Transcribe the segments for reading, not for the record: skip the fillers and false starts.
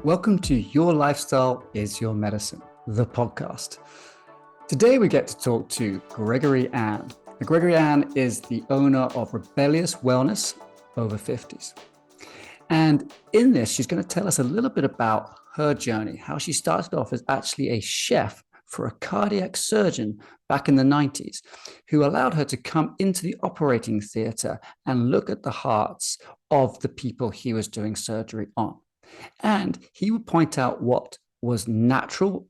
Welcome to Your Lifestyle is Your Medicine, the podcast. Today we get to talk to Gregory Anne. Gregory Anne is the owner of Rebellious Wellness over 50s. And in this, she's going to tell us a little bit about her journey, how she started off as actually a chef for a cardiac surgeon back in the 90s, who allowed her to come into the operating theater and look at the hearts of the people he was doing surgery on. And he would point out what was natural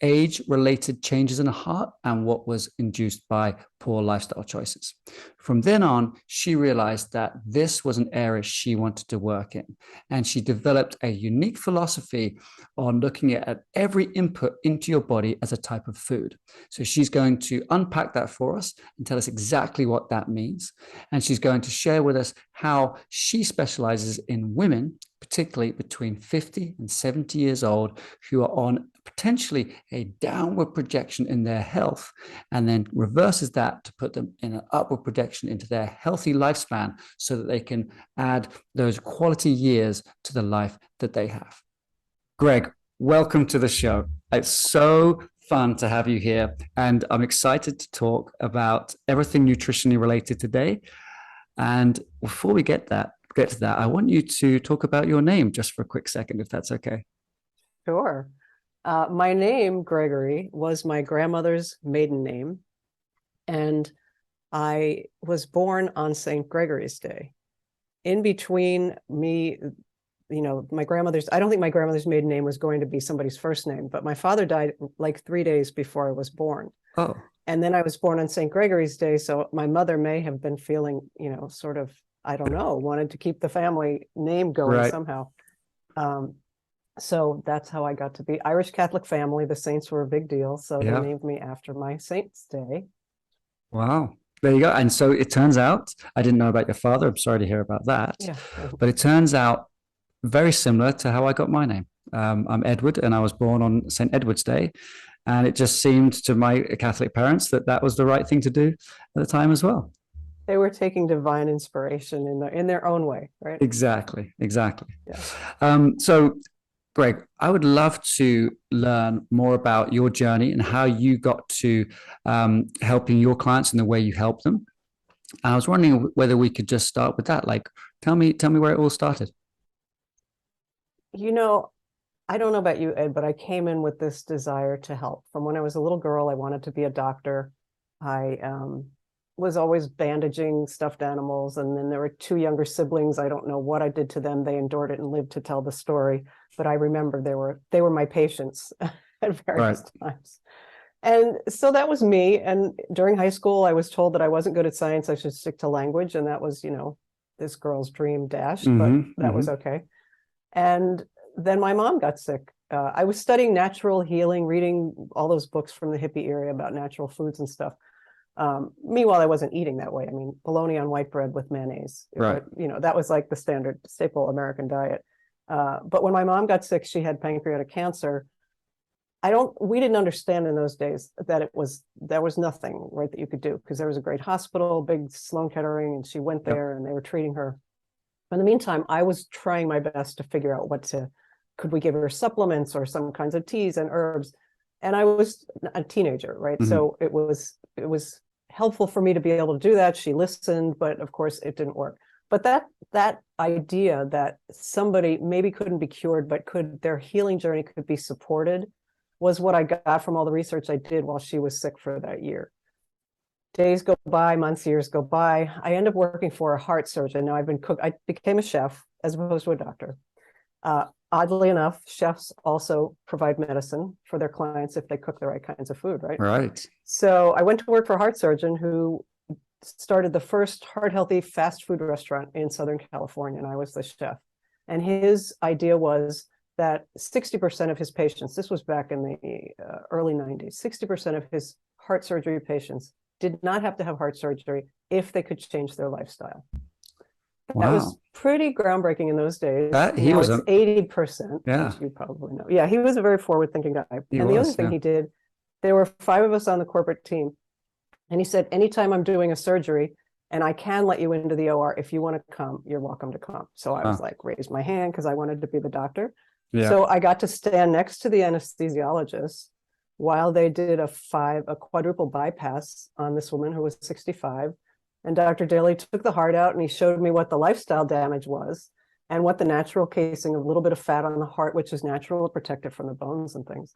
age-related changes in the heart and what was induced by poor lifestyle choices. From then on, she realized that this was an area she wanted to work in. And she developed a unique philosophy on looking at every input into your body as a type of food. So she's going to unpack that for us and tell us exactly what that means. And she's going to share with us how she specializes in women, particularly between 50 and 70 years old, who are on potentially a downward projection in their health, and then reverses that to put them in an upward projection into their healthy lifespan so that they can add those quality years to the life that they have. Greg, welcome to the show. It's so fun to have you here, and I'm excited to talk about everything nutritionally related today. And before we get to that, I want you to talk about your name just for a quick second, if that's okay. Sure. My name, Gregory, was my grandmother's maiden name, and I was born on St. Gregory's Day. In between me, my grandmother's, I don't think my grandmother's maiden name was going to be somebody's first name, but my father died like 3 days before I was born. Oh. And then I was born on St. Gregory's Day, so my mother may have been feeling, sort of, I don't know, wanted to keep the family name going somehow. So that's how I got to be Irish Catholic family. The saints were a big deal. So they named me after my saint's day. Wow. There you go. And so it turns out, I didn't know about your father. I'm sorry to hear about that. Yeah. But it turns out very similar to how I got my name. I'm Edward, and I was born on St. Edward's Day. And it just seemed to my Catholic parents that was the right thing to do at the time as well. They were taking divine inspiration in their own way, right? Exactly. Yeah. So Greg, I would love to learn more about your journey and how you got to helping your clients and the way you help them. And I was wondering whether we could just start with that. Like, tell me where it all started. I don't know about you, Ed, but I came in with this desire to help. From when I was a little girl, I wanted to be a doctor. I was always bandaging stuffed animals. And then there were 2 younger siblings. I don't know what I did to them. They endured it and lived to tell the story. But I remember they were my patients at various times. And so that was me. And during high school, I was told that I wasn't good at science. I should stick to language. And that was, this girl's dream dashed, but that was okay. And then my mom got sick. I was studying natural healing, reading all those books from the hippie era about natural foods and stuff. Meanwhile, I wasn't eating that way. I mean, bologna on white bread with mayonnaise. Right. That was like the standard staple American diet. But when my mom got sick, she had pancreatic cancer. We didn't understand in those days that there was nothing, right, that you could do, because there was a great hospital, big Sloan Kettering, and she went there and they were treating her. In the meantime, I was trying my best to figure out could we give her supplements or some kinds of teas and herbs? And I was a teenager, right? So it was helpful for me to be able to do that. She listened, but of course it didn't work. But that idea that somebody maybe couldn't be cured, but their healing journey could be supported, was what I got from all the research I did while she was sick for that year. Days go by, months, years go by. I end up working for a heart surgeon. Now I became a chef as opposed to a doctor. Oddly enough, chefs also provide medicine for their clients if they cook the right kinds of food, right? Right. So I went to work for a heart surgeon who started the first heart-healthy fast food restaurant in Southern California, and I was the chef. And his idea was that 60% of his patients, this was back in the early 90s, 60% of his heart surgery patients did not have to have heart surgery if they could change their lifestyle. That was pretty groundbreaking in those days. He was 80%, yeah. as you probably know. Yeah, he was a very forward-thinking guy. The other thing he did, there were 5 of us on the corporate team, and he said, anytime I'm doing a surgery and I can let you into the OR, if you want to come, you're welcome to come. So I was like, raised my hand because I wanted to be the doctor. Yeah. So I got to stand next to the anesthesiologist while they did a quadruple bypass on this woman who was 65. And Dr. Daly took the heart out and he showed me what the lifestyle damage was and what the natural casing, a little bit of fat on the heart, which is natural, protected from the bones and things.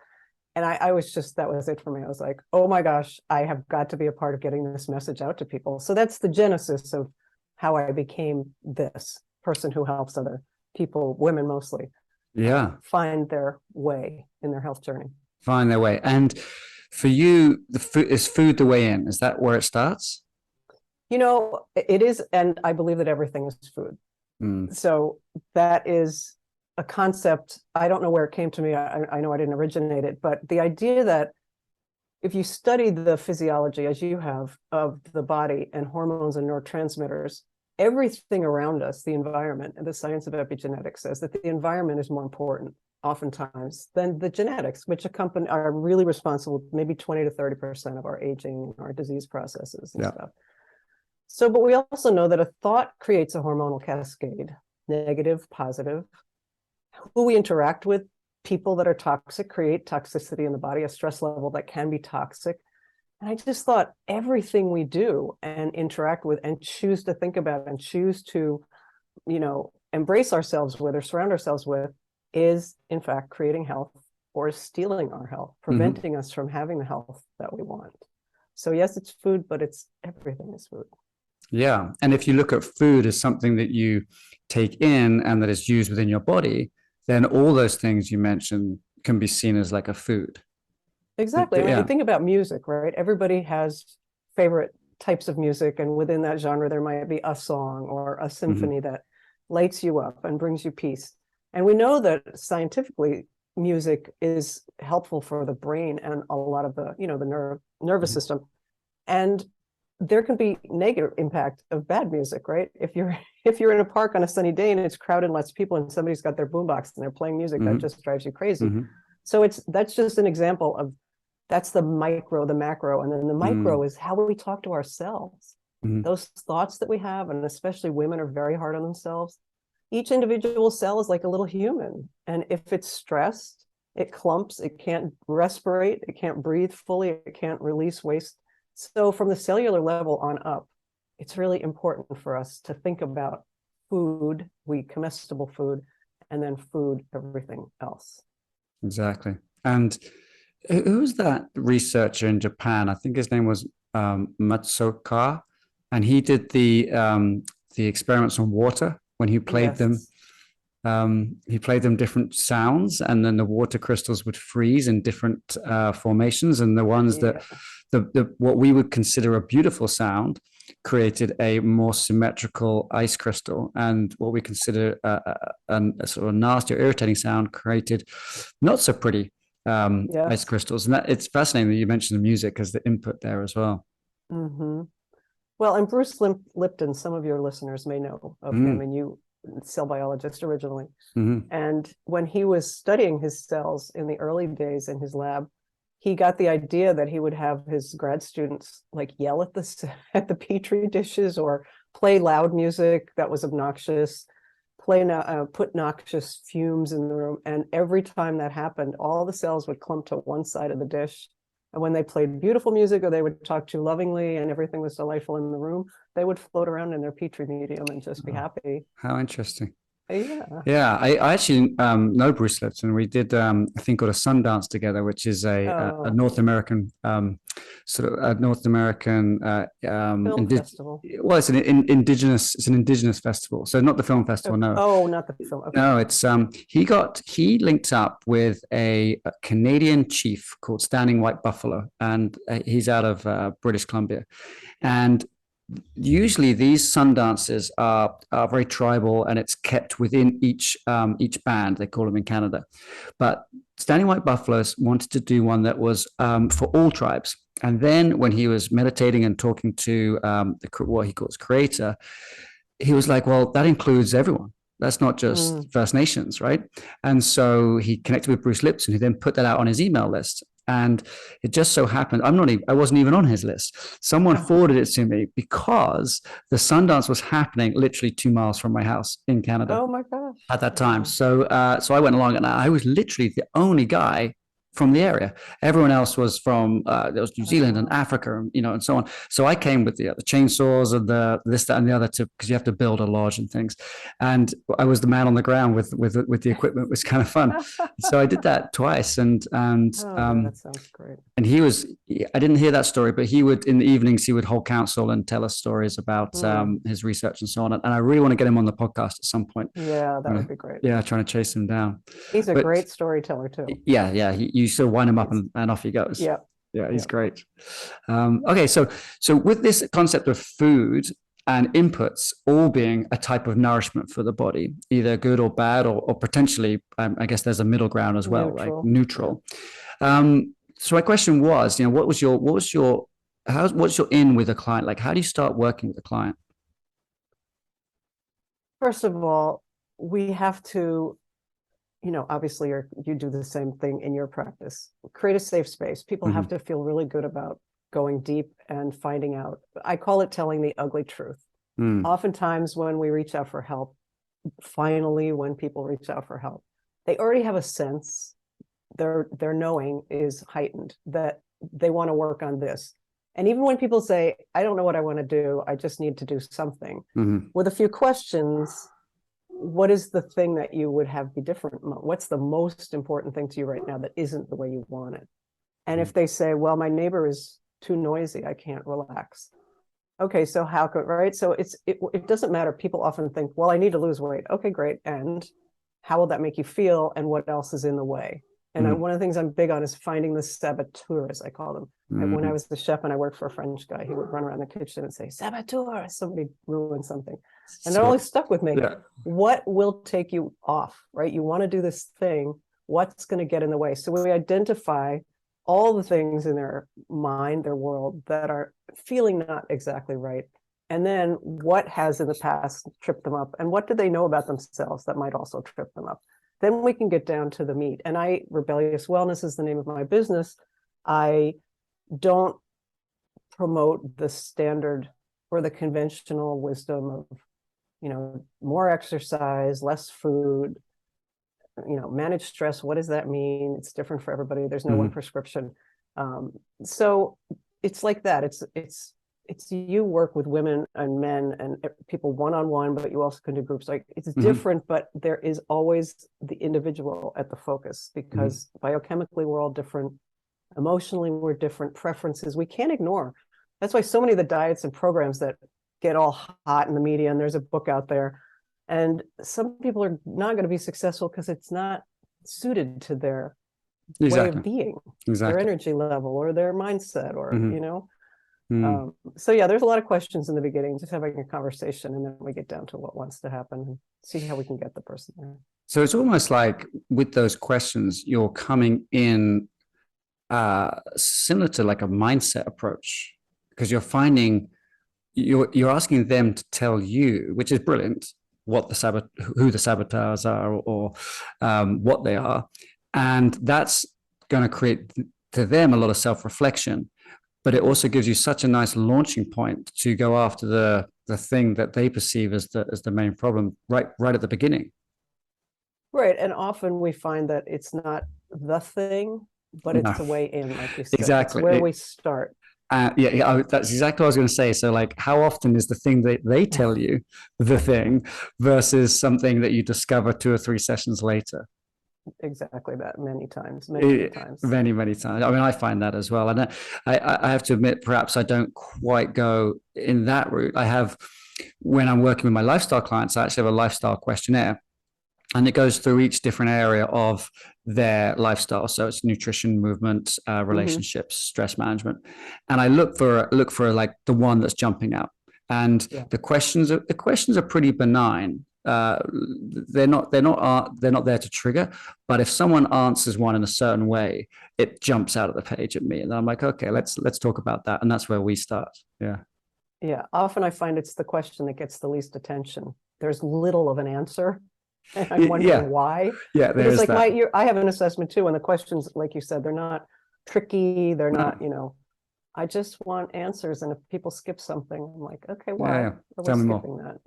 And I was just, that was it for me. I was like, oh my gosh, I have got to be a part of getting this message out to people. So that's the genesis of how I became this person who helps other people, women mostly, Yeah. find their way in their health journey. Find their way. And for you, is food the way in? Is that where it starts? You know, it is, and I believe that everything is food. Mm. So that is a concept. I don't know where it came to me. I know I didn't originate it, but the idea that if you study the physiology, as you have, of the body and hormones and neurotransmitters, everything around us, the environment, and the science of epigenetics says that the environment is more important oftentimes than the genetics, which are really responsible, maybe 20 to 30% of our aging, our disease processes and stuff. So, but we also know that a thought creates a hormonal cascade, negative, positive. Who we interact with, people that are toxic, create toxicity in the body, a stress level that can be toxic. And I just thought everything we do and interact with and choose to think about and choose to, embrace ourselves with or surround ourselves with is, in fact, creating health or stealing our health, preventing us from having the health that we want. So yes, it's food, but everything is food. Yeah. And if you look at food as something that you take in and that is used within your body, then all those things you mentioned can be seen as like a food. Exactly. When you think about music, right? Everybody has favorite types of music, and within that genre, there might be a song or a symphony that lights you up and brings you peace. And we know that scientifically, music is helpful for the brain and a lot of the, the nervous system. And there can be negative impact of bad music, right? If you're in a park on a sunny day and it's crowded and lots of people and somebody's got their boombox and they're playing music, that just drives you crazy. So that's just an example of, that's the micro, the macro, and then the micro is how we talk to ourselves. Those thoughts that we have, and especially women are very hard on themselves. Each individual cell is like a little human. And if it's stressed, it clumps, it can't respirate, it can't breathe fully, it can't release waste. So from the cellular level on up, it's really important for us to think about food, comestible food, and then food, everything else. Exactly. And who was that researcher in Japan? I think his name was Matsuoka, and he did the experiments on water when he played them. He played them different sounds, and then the water crystals would freeze in different formations, and the ones that what we would consider a beautiful sound created a more symmetrical ice crystal, and what we consider a sort of nasty or irritating sound created not so pretty ice crystals. And it's fascinating that you mentioned the music as the input there as well. Well, and Bruce Lipton, some of your listeners may know of him, and you, cell biologist originally. And when he was studying his cells in the early days in his lab, he got the idea that he would have his grad students like yell at the petri dishes or play loud music that was obnoxious, put noxious fumes in the room. And every time that happened, all the cells would clump to one side of the dish. And when they played beautiful music or they would talk too lovingly and everything was delightful in the room, they would float around in their petri medium and just be happy. How interesting. Yeah. I actually know Bruce Lipton. We did a thing called a Sundance together, which is a North American film festival. Well, it's an indigenous festival. So not the film festival, no. Oh, not the film. Okay. No, it's he linked up with a Canadian chief called Standing White Buffalo, and he's out of British Columbia, and usually these sun dances are very tribal, and it's kept within each band. They call them in Canada, but Standing White Buffaloes wanted to do one that was for all tribes. And then when he was meditating and talking to what he calls creator, he was like, well, that includes everyone. That's not just First Nations, right? And so he connected with Bruce Lipton, who then put that out on his email list. And it just so happened, I wasn't even on his list. Someone forwarded it to me because the Sundance was happening literally 2 miles from my house in Canada. Oh my God. at that time. Wow. So I went along, and I was literally the only guy from the area. Everyone else was from there was New Zealand and Africa, and and so on. So I came with the chainsaws and the this, that, and the other, to because you have to build a lodge and things. And I was the man on the ground with the equipment. It was kind of fun. So I did that twice, Oh, that sounds great. and I didn't hear that story, but he would, in the evenings, he would hold counsel and tell us stories about his research and so on. And I really want to get him on the podcast at some point. Yeah, that would be great. Yeah, trying to chase him down. He's a great storyteller too. Yeah. You sort of wind him up and off he goes. Yeah. Yeah, he's great. Okay, so with this concept of food and inputs all being a type of nourishment for the body, either good or bad, or potentially, I guess there's a middle ground as well, right? Neutral. So my question was, what's your in with a client? Like, how do you start working with a client? First of all, we have to, obviously you do the same thing in your practice. Create a safe space. People have to feel really good about going deep and finding out. I call it telling the ugly truth. Oftentimes when we reach out for help, finally, when people reach out for help, they already have a sense, their knowing is heightened, that they want to work on this. And even when people say, I don't know what I want to do, I just need to do something, with a few questions, what is the thing that you would have be different? What's the most important thing to you right now that isn't the way you want it? And if they say, well, my neighbor is too noisy, I can't relax. Okay, so how could, right? So it doesn't matter. People often think, well, I need to lose weight. Okay, great. And how will that make you feel? And what else is in the way? And one of the things I'm big on is finding the saboteurs, I call them. When I was the chef and I worked for a French guy, he would run around the kitchen and say, saboteur, somebody ruined something. And that always stuck with me. Yeah. What will take you off, right? You want to do this thing. What's going to get in the way? So we identify all the things in their mind, their world, that are feeling not exactly right. And then what has in the past tripped them up? And what do they know about themselves that might also trip them up? Then we can get down to the meat. And Rebellious Wellness is the name of my business. I don't promote the standard or the conventional wisdom of, more exercise, less food, manage stress. What does that mean? It's different for everybody. There's no one prescription. So it's like that. It's you work with women and men and people one-on-one, but you also can do groups. Like, it's different, but there is always the individual at the focus, because biochemically we're all different. Emotionally we're different. Preferences we can't ignore. That's why so many of the diets and programs that get all hot in the media, and there's a book out there, and some people are not going to be successful because it's not suited to their way of being, their energy level or their mindset, or so yeah, there's a lot of questions in the beginning, just having a conversation, and then we get down to what wants to happen and see how we can get the person there. So it's almost like with those questions, you're coming in similar to like a mindset approach, because you're finding you're asking them to tell you, which is brilliant, who the saboteurs are, or what they are, and that's going to create to them a lot of self-reflection. But it also gives you such a nice launching point to go after the thing that they perceive as the main problem right at the beginning. Right, and often we find that it's not the thing, but it's the way in, like you said. Exactly. It's where we start. That's exactly what I was going to say. So, like, how often is the thing that they tell you the thing versus something that you discover 2 or 3 sessions later? Exactly that. Many times. Many times. I mean, I find that as well. And I have to admit, perhaps I don't quite go in that route. When I'm working with my lifestyle clients, I actually have a lifestyle questionnaire, and it goes through each different area of their lifestyle. So it's nutrition, movement, relationships, stress management. And I look for like the one that's jumping out. And the questions are pretty benign. They're not there to trigger, but if someone answers one in a certain way, it jumps out of the page at me, and I'm like, okay, let's talk about that. And that's where we start. Yeah, often I find it's the question that gets the least attention. There's little of an answer, and I'm wondering why. It's like I have an assessment too, and the questions, like you said, they're not tricky, they're not, I just want answers, and if people skip something, I'm like, okay, why are we skipping that?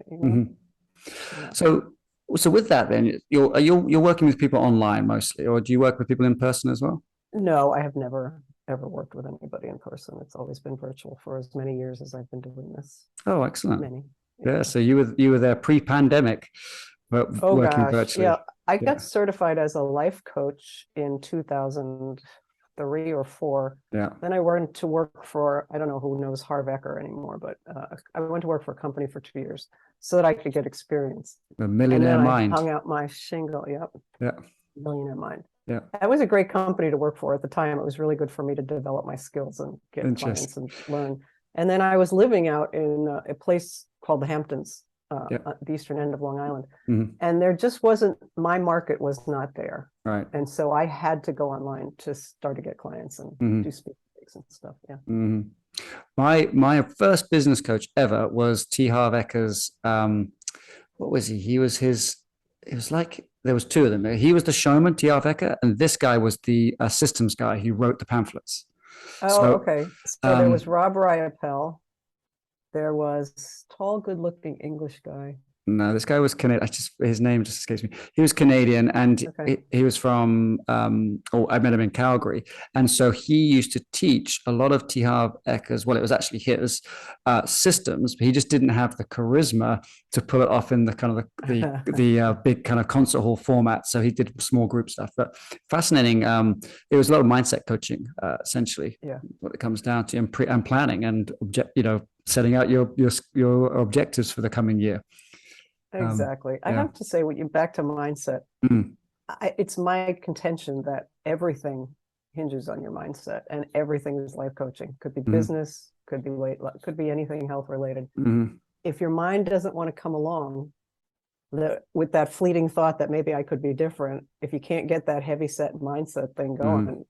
So So with that, then you're working with people online mostly, or do you work with people in person as well? No, I have never ever worked with anybody in person. It's always been virtual for as many years as I've been doing this. Oh, excellent. Many. Yeah. Yeah. So you were there pre-pandemic, but Oh working gosh. Yeah. virtually. I got Yeah. certified as a life coach in 2003 or four. Yeah. Then I went to work for, I don't know who knows Harvecker anymore, but I went to work for a company for 2 years so that I could get experience. The And millionaire then I mind. hung out my shingle. Yep. Yeah. Millionaire Mind. Yeah. That was a great company to work for at the time. It was really good for me to develop my skills and get clients Interesting. and learn. And then I was living out in a place called the Hamptons, Yeah. at the eastern end of Long Island. Mhm. And there just wasn't, my market was not there. Right. And so I had to go online to start to get clients and Mhm. do speaking gigs and stuff. Yeah. Mhm. My first business coach ever was T. Harv Eker's. What was he? He was his. It was like there was two of them. He was the showman, T. Harv Eker, and this guy was the systems guy who wrote the pamphlets. Oh, So okay. So there was um, Rob Riopel. There was tall, good-looking English guy. no, this guy was Canadian. I just his name just escapes me. He was Canadian, and Okay. he was from. Oh, I met him in Calgary, and so he used to teach a lot of T. Harv Eker's. Well, it was actually his systems, but he just didn't have the charisma to pull it off in the kind of the big kind of concert hall format. So he did small group stuff. But fascinating. It was a lot of mindset coaching, essentially. Yeah. What it comes down to, and planning, and setting out your objectives for the coming year. Exactly. I Yeah. have to say, when you back to mindset, Mm, it's my contention that everything hinges on your mindset, and everything is life coaching. Could be mm, business, could be weight, could be anything health related. mm, If your mind doesn't want to come along with that fleeting thought that maybe I could be different, if you can't get that heavy set mindset thing going, mm,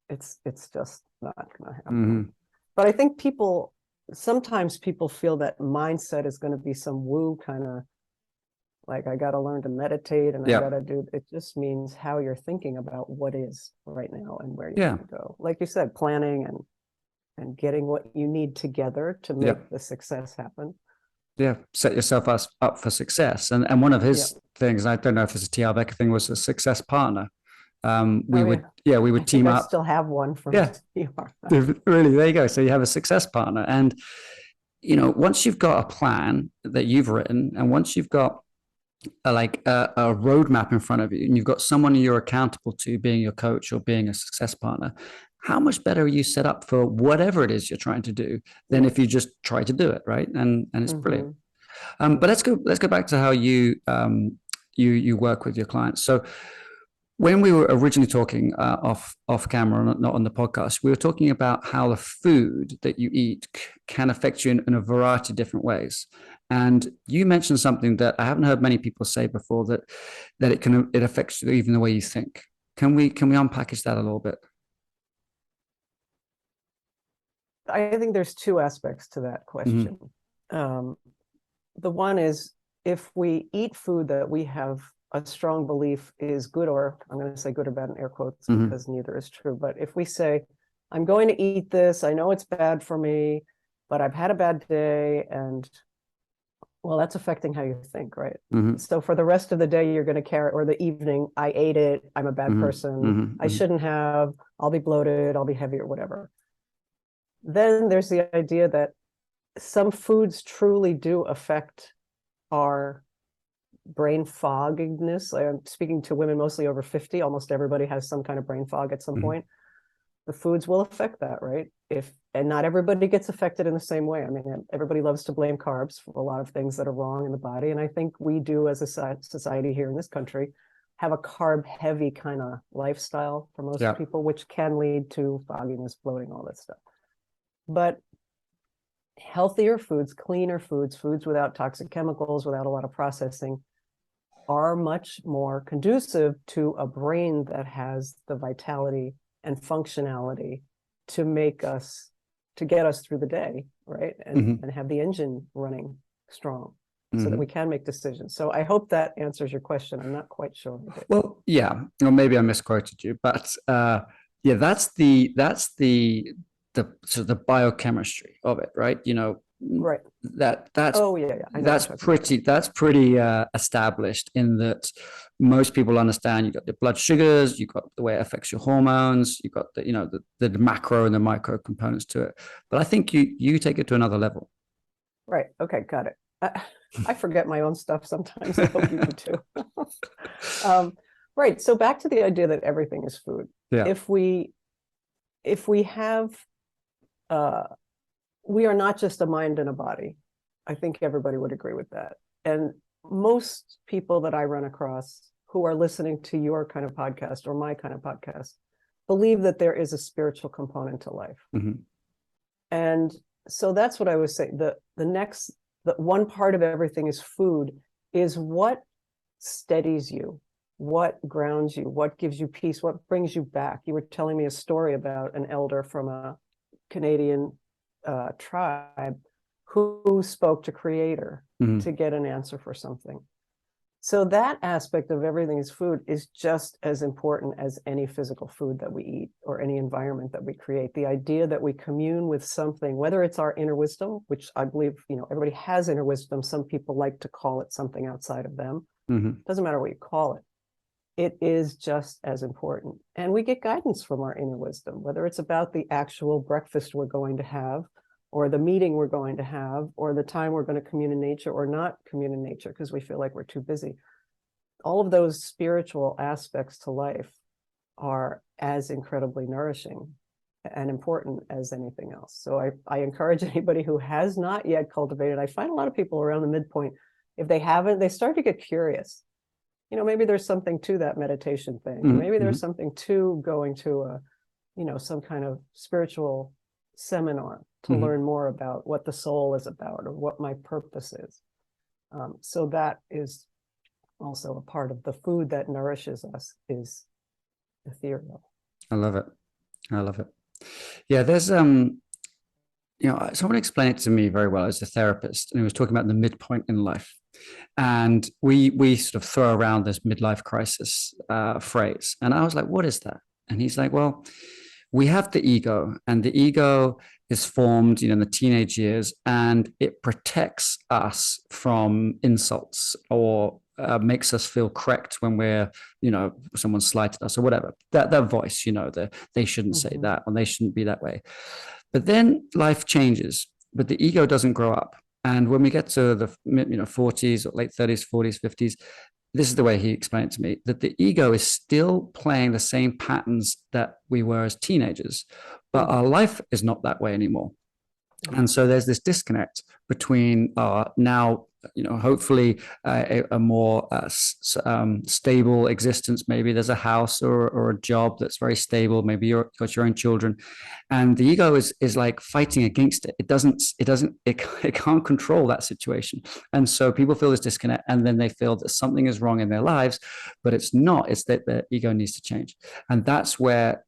it's just not going to happen. mm. But I think sometimes people feel that mindset is going to be some woo kind of, like, I got to learn to meditate and I Yeah. got to do, it just means how you're thinking about what is right now and where you Yeah. want to go. Like you said, planning and getting what you need together to make Yeah. the success happen. Yeah. Set yourself up for success. And one of his things, I don't know if it's a T.R. Becker thing, was a success partner. We Oh, would yeah. we I would think team I up. still have one from Yeah. CR. Really, there you go. So you have a success partner. And once you've got a plan that you've written, and once you've got a roadmap in front of you, and you've got someone you're accountable to, being your coach or being a success partner, how much better are you set up for whatever it is you're trying to do than if you just try to do it, right? And it's brilliant. But let's go back to how you work with your clients. So when we were originally talking off camera, not on the podcast, we were talking about how the food that you eat can affect you in a variety of different ways. And you mentioned something that I haven't heard many people say before, that it affects you even the way you think. Can we unpackage that a little bit? I think there's two aspects to that question. The one is, if we eat food that we have a strong belief is good, or I'm going to say good or bad in air quotes because neither is true. But if we say, I'm going to eat this, I know it's bad for me, but I've had a bad day, and well, that's affecting how you think, right? So for the rest of the day, you're going to carry, or the evening, I ate it, I'm a bad person, I shouldn't have, I'll be bloated, I'll be heavy, or whatever. Then there's the idea that some foods truly do affect our brain fogginess. I'm speaking to women mostly over 50. Almost everybody has some kind of brain fog at some point. The foods will affect that, right? And not everybody gets affected in the same way. I mean, everybody loves to blame carbs for a lot of things that are wrong in the body. And I think we do, as a society here in this country, have a carb heavy kind of lifestyle for most people, which can lead to fogginess, bloating, all that stuff. But healthier foods, cleaner foods, foods without toxic chemicals, without a lot of processing, are much more conducive to a brain that has the vitality and functionality to get us through the day, right? And have the engine running strong so that we can make decisions. So I hope that answers your question. I'm not quite sure. Well, yeah, or maybe I misquoted you, but that's the sort of the biochemistry of it, right? Right. That's Oh, yeah, yeah. I know what you're talking about. that's pretty established in that most people understand. You've got the blood sugars, you've got the way it affects your hormones, you've got the, the macro and the micro components to it. But I think you take it to another level. Right. Okay, got it. I forget my own stuff sometimes. I hope you do too. Right. So back to the idea that everything is food. Yeah. If we have we are not just a mind and a body. I think everybody would agree with that. And most people that I run across who are listening to your kind of podcast or my kind of podcast believe that there is a spiritual component to life. Mm-hmm. And so that's what I was saying. The one part of everything is food, is what steadies you, what grounds you, what gives you peace, what brings you back. You were telling me a story about an elder from a Canadian tribe who spoke to Creator Mm-hmm. to get an answer for something. So that aspect of everything is food is just as important as any physical food that we eat or any environment that we create. The idea that we commune with something, whether it's our inner wisdom, which I believe, everybody has inner wisdom. Some people like to call it something outside of them. Mm-hmm. Doesn't matter what you call it. It is just as important. And we get guidance from our inner wisdom, whether it's about the actual breakfast we're going to have, or the meeting we're going to have, or the time we're going to commune in nature or not commune in nature because we feel like we're too busy. All of those spiritual aspects to life are as incredibly nourishing and important as anything else. So I encourage anybody who has not yet cultivated. I find a lot of people around the midpoint, if they haven't, they start to get curious. Maybe there's something to that meditation thing. Mm-hmm. Maybe there's something to going to some kind of spiritual seminar to Mm-hmm. learn more about what the soul is about or what my purpose is. So that is also a part of the food that nourishes us, is ethereal. I love it. I love it. Yeah, there's someone explained it to me very well as a therapist, and he was talking about the midpoint in life. And we sort of throw around this midlife crisis phrase. And I was like, what is that? And he's like, well, we have the ego, and the ego is formed, in the teenage years, and it protects us from insults or makes us feel correct when we're, someone slighted us or whatever. That voice, they shouldn't say that, or they shouldn't be that way. But then life changes, but the ego doesn't grow up. And when we get to the 40s or late 30s, 40s, 50s, this is the way he explained it to me, that the ego is still playing the same patterns that we were as teenagers, but our life is not that way anymore. And so there's this disconnect between now, hopefully a more stable existence. Maybe there's a house or a job that's very stable. Maybe you've got your own children, and the ego is like fighting against it. It can't control that situation. And so people feel this disconnect, and then they feel that something is wrong in their lives, but it's not. It's that the ego needs to change. And that's where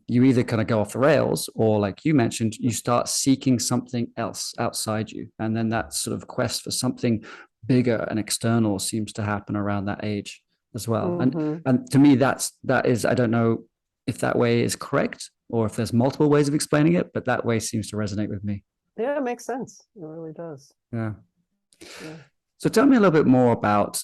you either kind of go off the rails, or like you mentioned, you start seeking something else outside you. And then that sort of quest for something bigger and external seems to happen around that age as well. Mm-hmm. And to me, that is, I don't know if that way is correct or if there's multiple ways of explaining it, but that way seems to resonate with me. Yeah, it makes sense. It really does. Yeah. Yeah. So tell me a little bit more about,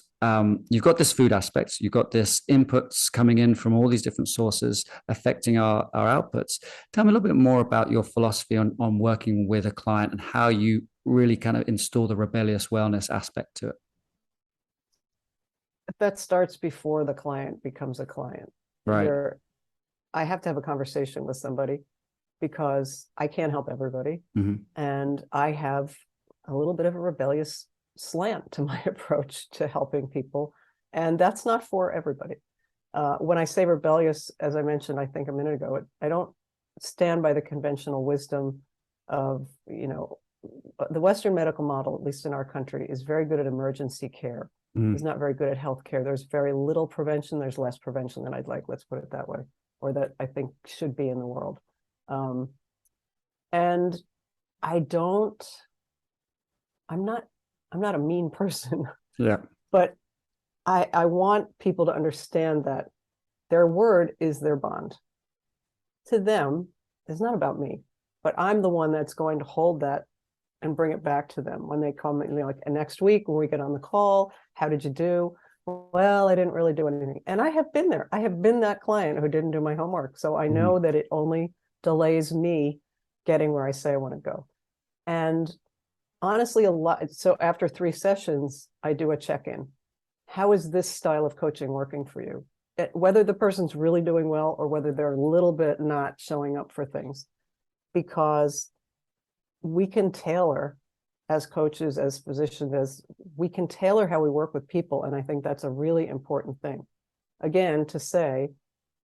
you've got this food aspect, you've got this inputs coming in from all these different sources affecting our outputs. Tell me a little bit more about your philosophy on working with a client and how you really kind of install the rebellious wellness aspect to it. That starts before the client becomes a client. Right. I have to have a conversation with somebody because I can't help everybody. Mm-hmm. And I have a little bit of a rebellious slant to my approach to helping people. And that's not for everybody. When I say rebellious, as I mentioned, I think a minute ago, I don't stand by the conventional wisdom of, the Western medical model, at least in our country, is very good at emergency care. It's not very good at healthcare. There's very little prevention. There's less prevention than I'd like, let's put it that way, or that I think should be in the world. And I'm not a mean person. Yeah. But I want people to understand that their word is their bond. To them, it's not about me, but I'm the one that's going to hold that and bring it back to them when they come, like next week when we get on the call, how did you do? Well, I didn't really do anything. And I have been there. I have been that client who didn't do my homework. So I know that it only delays me getting where I say I want to go. And honestly, a lot. So after 3 sessions, I do a check-in. How is this style of coaching working for you? Whether the person's really doing well or whether they're a little bit not showing up for things, because we can tailor as coaches, as physicians, as we can tailor how we work with people. And I think that's a really important thing. Again, to say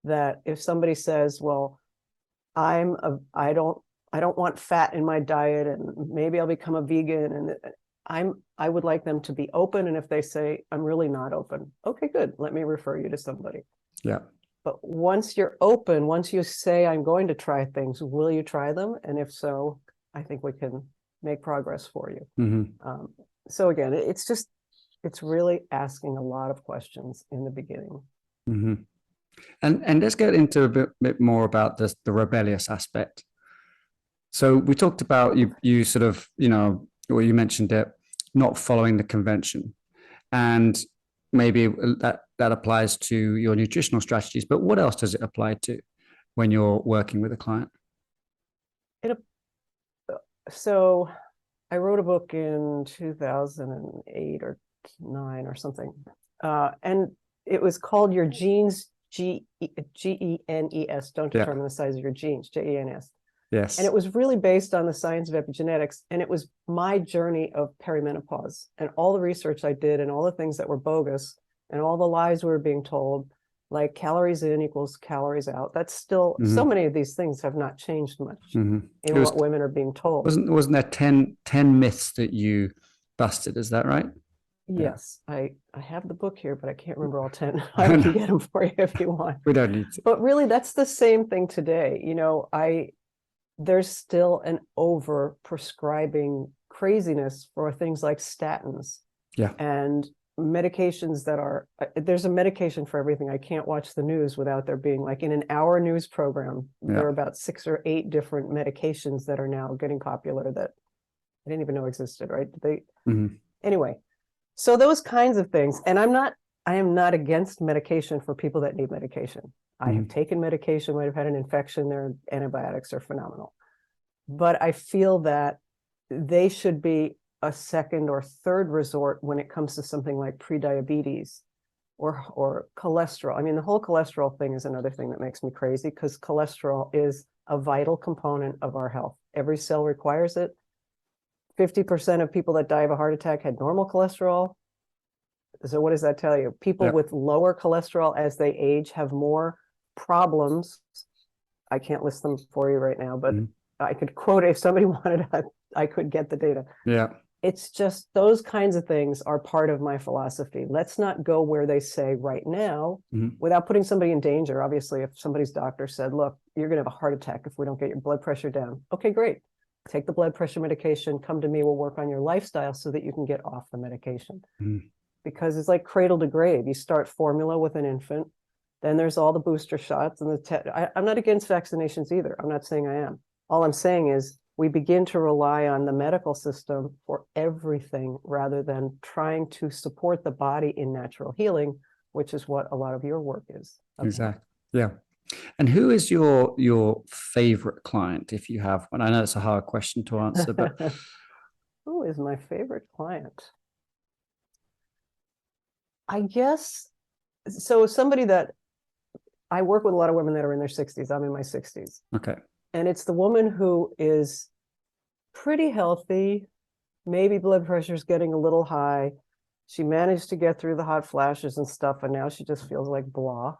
that if somebody says, well, I don't want fat in my diet and maybe I'll become a vegan, and I would like them to be open. And if they say, I'm really not open, okay, good. Let me refer you to somebody. Yeah. But once you're open, once you say, I'm going to try things, will you try them? And if so, I think we can make progress for you. So again, it's really asking a lot of questions in the beginning. And let's get into a bit more about the rebellious aspect. So we talked about you sort of, well, you mentioned it, not following the convention, and maybe that applies to your nutritional strategies, but what else does it apply to when you're working with a client? So I wrote a book in 2008 or 9 or something, and it was called Your Genes, Genes, don't determine the size of your genes, Gens. Yes. And it was really based on the science of epigenetics. And it was my journey of perimenopause and all the research I did and all the things that were bogus and all the lies we were being told, like calories in equals calories out. That's still, so many of these things have not changed much in what women are being told. Wasn't there 10 myths that you busted? Is that right? Yes. Yeah. I have the book here, but I can't remember all 10. I can get them for you if you want. We don't need to. But really, that's the same thing today. There's still an over prescribing craziness for things like statins. Yeah. And medications that are, there's a medication for everything. I can't watch the news without there being, like, in an hour news program, there are about 6 or 8 different medications that are now getting popular that I didn't even know existed, right? Anyway, so those kinds of things. And I am not against medication for people that need medication. I have taken medication, might have had an infection, their antibiotics are phenomenal. But I feel that they should be a second or third resort when it comes to something like prediabetes or cholesterol. I mean, the whole cholesterol thing is another thing that makes me crazy, because cholesterol is a vital component of our health. Every cell requires it. 50% of people that die of a heart attack had normal cholesterol. So what does that tell you? People with lower cholesterol as they age have more problems. I can't list them for you right now, but I could quote, if somebody wanted, I could get the data. Yeah. It's just those kinds of things are part of my philosophy. Let's not go where they say right now without putting somebody in danger. Obviously, if somebody's doctor said, look, you're going to have a heart attack if we don't get your blood pressure down. Okay, great. Take the blood pressure medication, come to me, we'll work on your lifestyle so that you can get off the medication. Because it's like cradle to grave. You start formula with an infant, then there's all the booster shots and I'm not against vaccinations either. I'm not saying I am. All I'm saying is we begin to rely on the medical system for everything rather than trying to support the body in natural healing, which is what a lot of your work is. Exactly. Yeah. And who is your favorite client, if you have one? I know it's a hard question to answer, but who is my favorite client? I guess, so somebody that I work with, a lot of women that are in their 60s. I'm in my 60s. Okay. And it's the woman who is pretty healthy, maybe blood pressure is getting a little high. She managed to get through the hot flashes and stuff, and now she just feels like blah.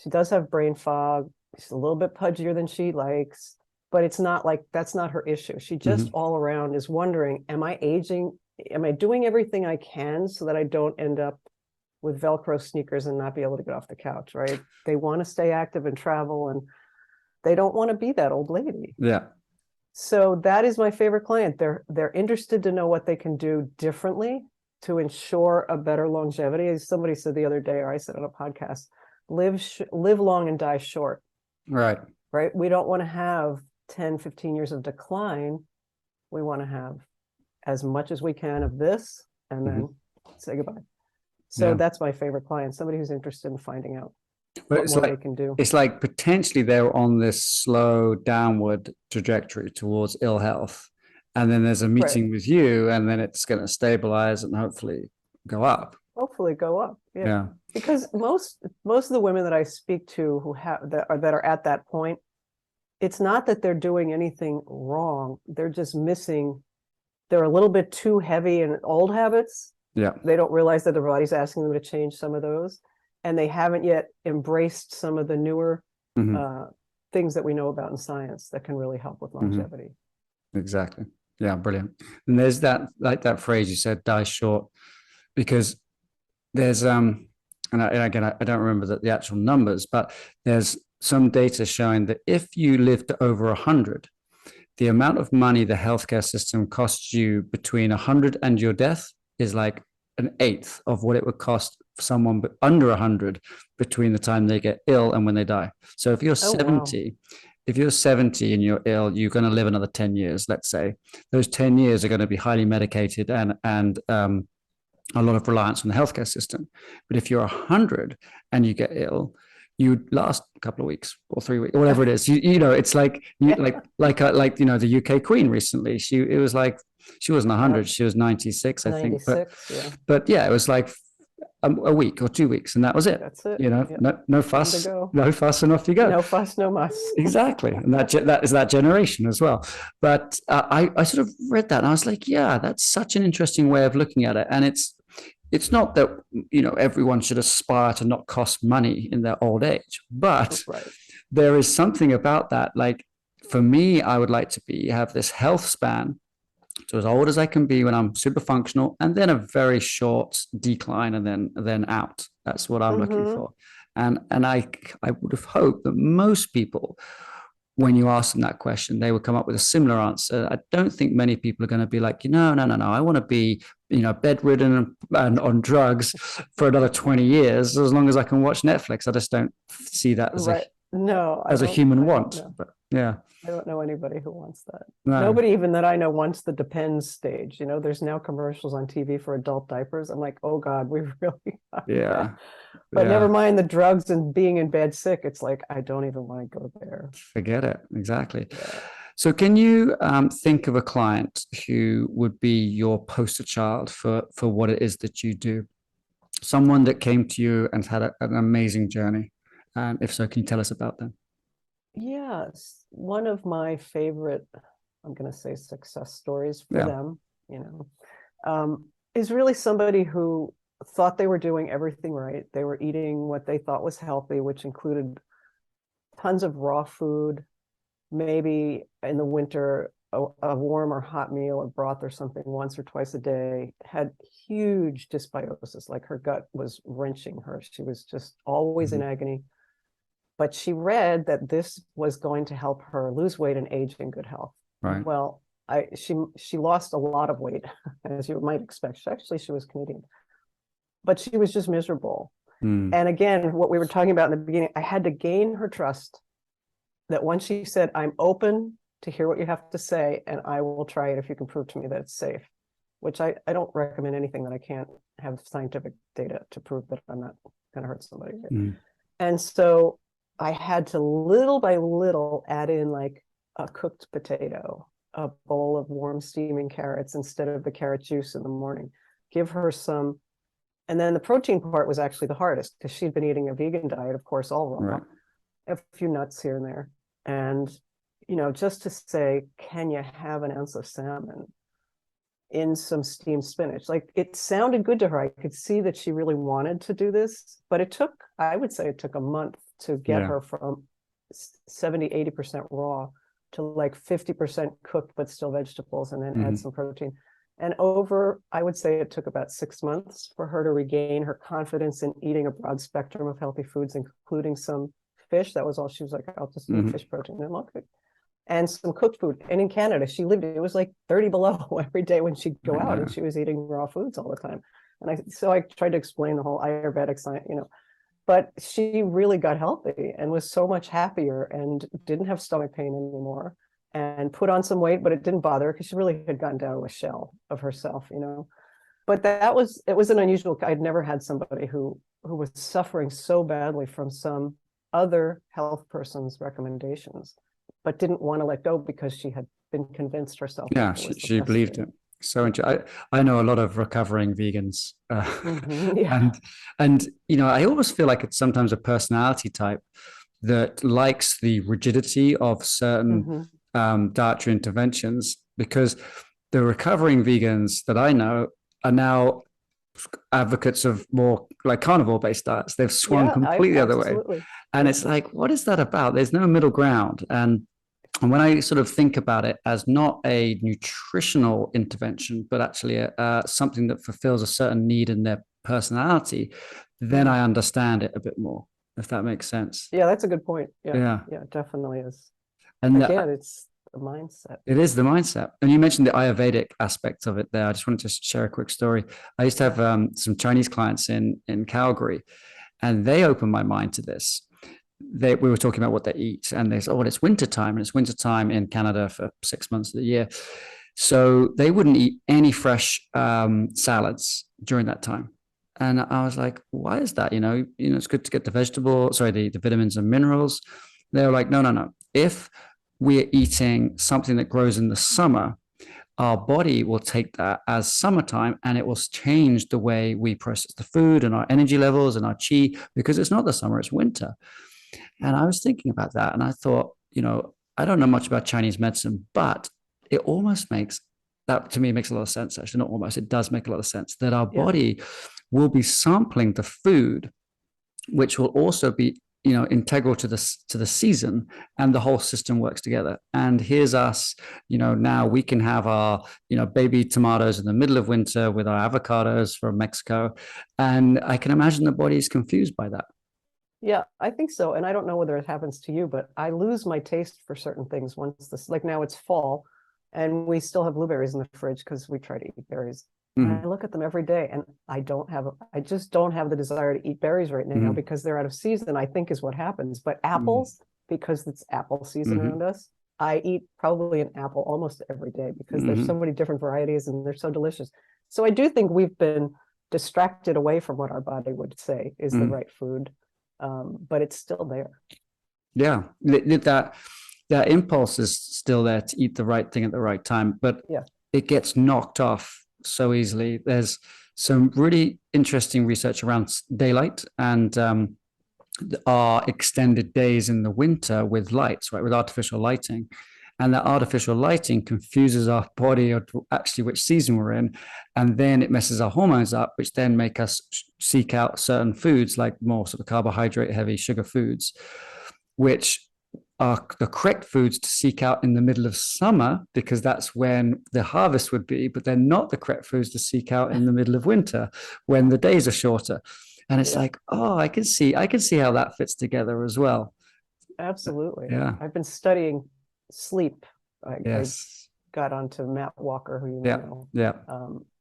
She does have brain fog. She's a little bit pudgier than she likes, but it's not like, that's not her issue. She just all around is wondering, am I aging? Am I doing everything I can so that I don't end up with Velcro sneakers and not be able to get off the couch, right? They want to stay active and travel, and they don't want to be that old lady. Yeah. So that is my favorite client. They're interested to know what they can do differently to ensure a better longevity. As somebody said the other day, or I said on a podcast, live long and die short. Right. Right. We don't want to have 10, 15 years of decline. We want to have as much as we can of this and then say goodbye. So that's my favorite client, somebody who's interested in finding out But what it's more like they can do. it's like potentially they're on this slow downward trajectory towards ill health, and then there's a Right. meeting with you, and then it's going to stabilize and hopefully go up. Hopefully go up. Yeah. Yeah. Because most of the women that I speak to who have that are at that point, it's not that they're doing anything wrong. They're just missing, they're a little bit too heavy in old habits. Yeah. They don't realize that their body's asking them to change some of those. And they haven't yet embraced some of the newer things that we know about in science that can really help with longevity. Exactly. Yeah, brilliant. And there's that, like that phrase you said, die short, because there's and again, I don't remember the actual numbers, but there's some data showing that if you live to over 100, the amount of money the healthcare system costs you between 100 and your death is like an eighth of what it would cost someone under 100 between the time they get ill and when they die. So if you're 70, if you're 70 and you're ill, you're going to live another 10 years, let's say. Those 10 years are going to be highly medicated and a lot of reliance on the healthcare system. But if you're 100 and you get ill, you last a couple of weeks or 3 weeks or whatever it is. You know, it's like like you know, the UK Queen recently. It was like she wasn't 100, she was 96, I think. But yeah, it was like a week or 2 weeks, and that was it. That's it. You know, no fuss, no fuss, and off you go. No fuss, no muss. Exactly, and that is that generation as well. But I sort of read that, and I was like, yeah, that's such an interesting way of looking at it, and it's not that, you know, everyone should aspire to not cost money in their old age, but there is something about that. Like for me, I would like to have this health span, so as old as I can be when I'm super functional, and then a very short decline, and then out. That's what I'm looking for. And I would have hoped that most people, when you ask them that question, they would come up with a similar answer. I don't think many people are going to be like, no, I want to be, you know, bedridden and on drugs for another 20 years as long as I can watch Netflix. I just don't see that as a human want. But yeah, I don't know anybody who wants that. No. Nobody even that I know wants the depends stage. You know, there's now commercials on TV for adult diapers. I'm like, oh God, we really But never mind the drugs and being in bed sick. It's like, I don't even want to go there. Forget it. Exactly. Yeah. So can you think of a client who would be your poster child for what it is that you do? Someone that came to you and had an amazing journey. And if so, can you tell us about them? Yes. One of my favorite, I'm going to say success stories for them, you know, is really somebody who thought they were doing everything right. They were eating what they thought was healthy, which included tons of raw food, maybe in the winter, a warm or hot meal or broth or something once or twice a day, had huge dysbiosis, like her gut was wrenching her. She was just always in agony. But she read that this was going to help her lose weight and age in good health. Right. Well, she lost a lot of weight, as you might expect. She was Canadian, but she was just miserable. And again, what we were talking about in the beginning, I had to gain her trust that once she said, I'm open to hear what you have to say, and I will try it if you can prove to me that it's safe, which I don't recommend anything that I can't have scientific data to prove that I'm not going to hurt somebody. And so I had to little by little add in like a cooked potato, a bowl of warm steaming carrots instead of the carrot juice in the morning, give her some. And then the protein part was actually the hardest because she'd been eating a vegan diet, of course, all raw, a few nuts here and there. And, you know, just to say, can you have an ounce of salmon in some steamed spinach? Like, it sounded good to her. I could see that she really wanted to do this, but I would say it took a month to get her from 70-80% raw to like 50% cooked but still vegetables, and then add some protein. And I would say it took about 6 months for her to regain her confidence in eating a broad spectrum of healthy foods, including some fish. That was all. She was like, I'll just eat fish protein and look, and some cooked food. And in Canada, it was like 30 below every day when she'd go out, and she was eating raw foods all the time. And so I tried to explain the whole Ayurvedic science, you know, but she really got healthy and was so much happier and didn't have stomach pain anymore. and put on some weight, but it didn't bother her because she really had gotten down to a shell of herself, you know. But it was an unusual. I'd never had somebody who was suffering so badly from some other health person's recommendations, but didn't want to let go because she had been convinced herself. Yeah, she believed it. So I know a lot of recovering vegans, Yeah. and you know, I always feel like it's sometimes a personality type that likes the rigidity of certain dietary interventions, because the recovering vegans that I know are now advocates of more like carnivore-based diets. They've swung completely the other way, and it's like, what is that about? There's no middle ground, and when I sort of think about it as not a nutritional intervention, but actually something that fulfills a certain need in their personality, then I understand it a bit more, if that makes sense. Yeah, that's a good point. Yeah, it definitely is. And again, it's the mindset. It is the mindset. And you mentioned the Ayurvedic aspect of it there. I just wanted to share a quick story. I used to have some Chinese clients in Calgary, and they opened my mind to this. We were talking about what they eat, and they said, oh, well, it's wintertime, and it's wintertime in Canada for 6 months of the year. So they wouldn't eat any fresh salads during that time. And I was like, why is that? You know, it's good to get the vitamins and minerals. They were like, no. If we're eating something that grows in the summer, our body will take that as summertime, and it will change the way we process the food and our energy levels and our chi, because it's not the summer, it's winter. And I was thinking about that, and I thought, you know, I don't know much about Chinese medicine, but it almost makes that, to me, makes a lot of sense. Actually, not almost, it does make a lot of sense that our body will be sampling the food, which will also be, you know, integral to the season, and the whole system works together. And here's us, you know, now we can have our, you know, baby tomatoes in the middle of winter with our avocados from Mexico, and I can imagine the body is confused by that. Yeah, I think so. And I don't know whether it happens to you, but I lose my taste for certain things once like now it's fall and we still have blueberries in the fridge because we try to eat berries. I look at them every day, and I just don't have the desire to eat berries right now because they're out of season, I think is what happens. But apples, because it's apple season around us, I eat probably an apple almost every day because there's so many different varieties and they're so delicious. So I do think we've been distracted away from what our body would say is the right food. But it's still there. Yeah, that impulse is still there to eat the right thing at the right time, but it gets knocked off so easily. There's some really interesting research around daylight and our extended days in the winter with lights, right, with artificial lighting. And that artificial lighting confuses our body of actually which season we're in. And then it messes our hormones up, which then make us seek out certain foods, like more sort of carbohydrate heavy sugar foods, which are the correct foods to seek out in the middle of summer, because that's when the harvest would be, but they're not the correct foods to seek out in the middle of winter when the days are shorter. And it's like, oh, I can see how that fits together as well. Absolutely. Yeah. I've been studying sleep. I got onto Matt Walker, who you know. Yeah.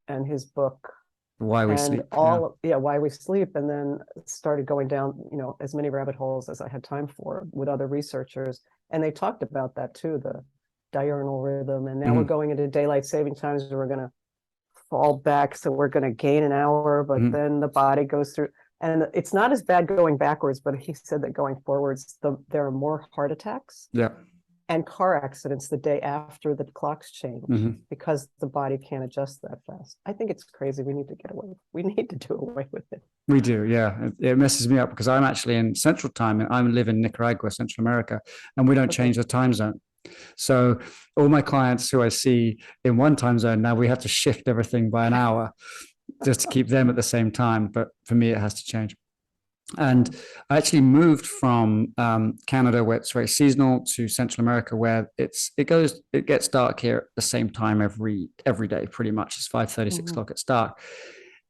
And his book, Why We Sleep. Why We Sleep, and then started going down, you know, as many rabbit holes as I had time for with other researchers. And they talked about that too, the diurnal rhythm. And now we're going into daylight saving times, and we're going to fall back. So we're going to gain an hour, but then the body goes through. And it's not as bad going backwards, but he said that going forwards, there are more heart attacks. Yeah. And car accidents the day after the clocks change because the body can't adjust that fast. I think it's crazy. We need to get away. We need to do away with it. We do, yeah. It messes me up because I'm actually in Central Time. I live in Nicaragua, Central America, and we don't change the time zone. So all my clients who I see in one time zone, now we have to shift everything by an hour just to keep them at the same time. But for me, it has to change. And I actually moved from Canada, where it's very seasonal, to Central America, where it gets dark here at the same time every day, pretty much. It's 5:30, 6 o'clock, it's dark.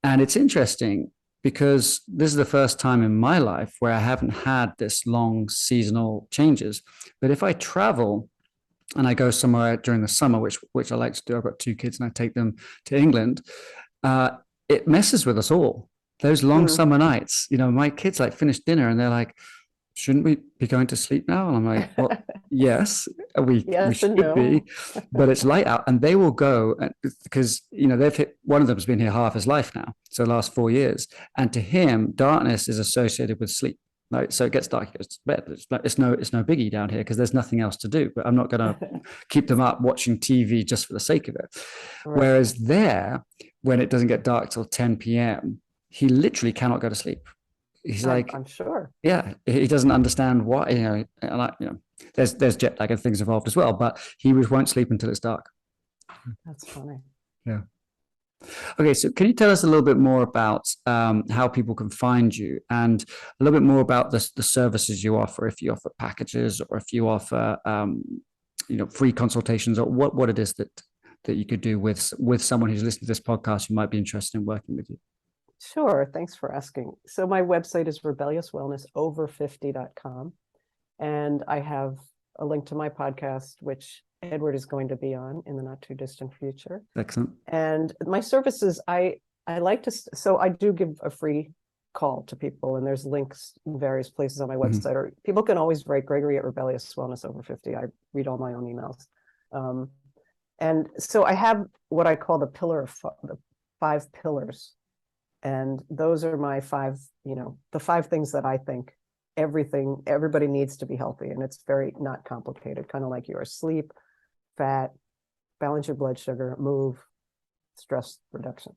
And it's interesting because this is the first time in my life where I haven't had this long seasonal changes. But if I travel and I go somewhere during the summer, which I like to do, I've got 2 kids and I take them to England, it messes with us all. Those long summer nights, you know, my kids like finish dinner and they're like, shouldn't we be going to sleep now? And I'm like, well, yes, we Yes and should be, no. but it's light out. And they will go because, they've hit, one of them's been here half his life now. So the last 4 years. And to him, darkness is associated with sleep. Right. So it gets dark, it goes to bed. It's no biggie down here because there's nothing else to do. But I'm not going to keep them up watching TV just for the sake of it. Right. Whereas there, when it doesn't get dark till 10 p.m., he literally cannot go to sleep. He's like, I'm sure. yeah, he doesn't understand why, and there's jet lag and things involved as well, but he won't sleep until it's dark. That's funny. Yeah. Okay, so can you tell us a little bit more about how people can find you, and a little bit more about the services you offer, if you offer packages or if you offer free consultations, or what it is that you could do with someone who's listening to this podcast who might be interested in working with you? Sure. Thanks for asking. So my website is rebelliouswellnessover50.com. And I have a link to my podcast, which Edward is going to be on in the not too distant future. Excellent. And my services, I like to, so I do give a free call to people, and there's links in various places on my website, or people can always write Gregory at Rebellious Wellness Over 50. I read all my own emails. And so I have what I call the 5 pillars. And those are my 5, the 5 things that I think everybody needs to be healthy. And it's very not complicated, kind of like yours: sleep, fat, balance your blood sugar, move, stress reduction.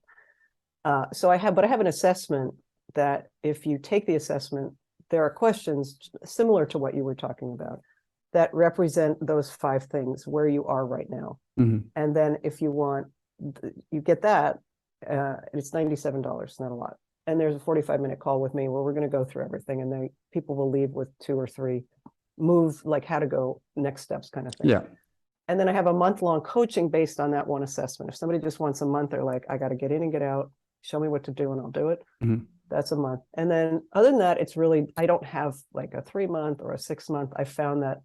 So I have an assessment that if you take the assessment, there are questions similar to what you were talking about that represent those 5 things where you are right now. Mm-hmm. And then if you want, you get that, it's $97, not a lot. And there's a 45-minute call with me where we're going to go through everything, and then people will leave with 2 or 3 move, like how to go next steps kind of thing. Yeah. And then I have a month-long coaching based on that one assessment. If somebody just wants a month, they're like, I got to get in and get out, show me what to do and I'll do it. Mm-hmm. That's a month. And then other than that, it's really, I don't have like a 3-month or a 6-month. I found that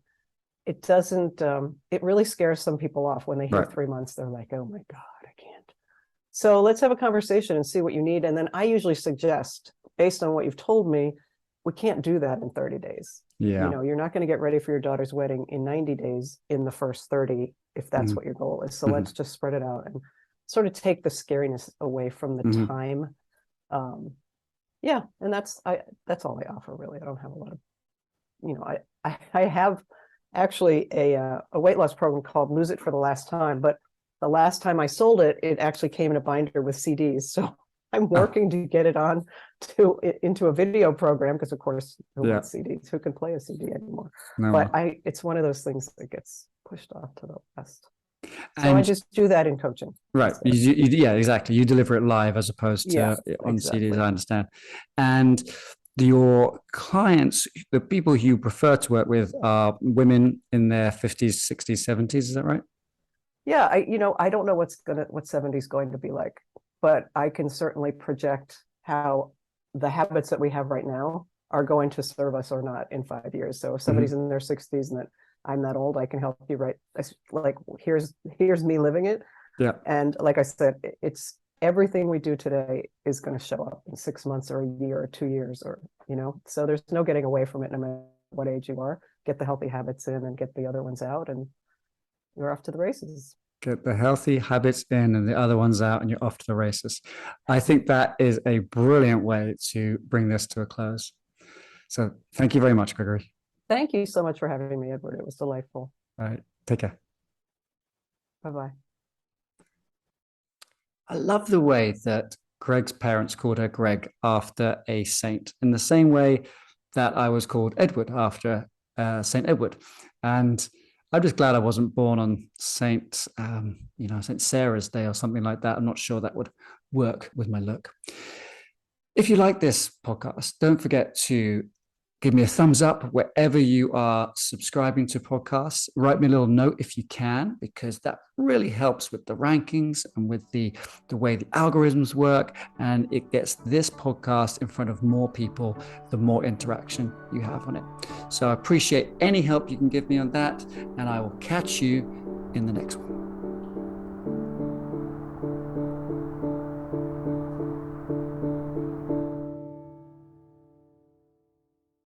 it doesn't, it really scares some people off when they hear 3 months. They're like, oh my God, I can't. So let's have a conversation and see what you need. And then I usually suggest, based on what you've told me, we can't do that in 30 days. Yeah. You're not going to get ready for your daughter's wedding in 90 days in the first 30, if that's what your goal is. So let's just spread it out and sort of take the scariness away from the time. Yeah. And that's all I offer, really. I don't have a lot of, I have actually a weight loss program called Lose It for the Last Time, but the last time I sold it, it actually came in a binder with CDs. So I'm working to get it into a video program, because of course, who wants CDs? Who can play a CD anymore? No. But it's one of those things that gets pushed off to the west. So and I just do that in coaching. Right. Yeah, exactly. You deliver it live as opposed to on exactly. CDs, I understand. And your clients, the people you prefer to work with, are women in their 50s, 60s, 70s. Is that right? Yeah. I don't know what 70 is going to be like, but I can certainly project how the habits that we have right now are going to serve us or not in 5 years. So if somebody's in their 60s and that I'm that old, I can help you like, here's me living it. Yeah. And like I said, it's everything we do today is going to show up in 6 months or a year or 2 years, or, so there's no getting away from it no matter what age you are. Get the healthy habits in and get the other ones out, and you're off to the races. Get the healthy habits in and the other ones out, and you're off to the races. I think that is a brilliant way to bring this to a close. So thank you very much, Gregory. Thank you so much for having me, Edward. It was delightful. All right. Take care. Bye-bye. I love the way that Greg's parents called her Greg after a saint, in the same way that I was called Edward after Saint Edward. And I'm just glad I wasn't born on Saint Sarah's Day or something like that. I'm not sure that would work with my look. If you like this podcast, don't forget to give me a thumbs up wherever you are subscribing to podcasts. Write me a little note if you can, because that really helps with the rankings and with the way the algorithms work. And it gets this podcast in front of more people, the more interaction you have on it. So I appreciate any help you can give me on that. And I will catch you in the next one.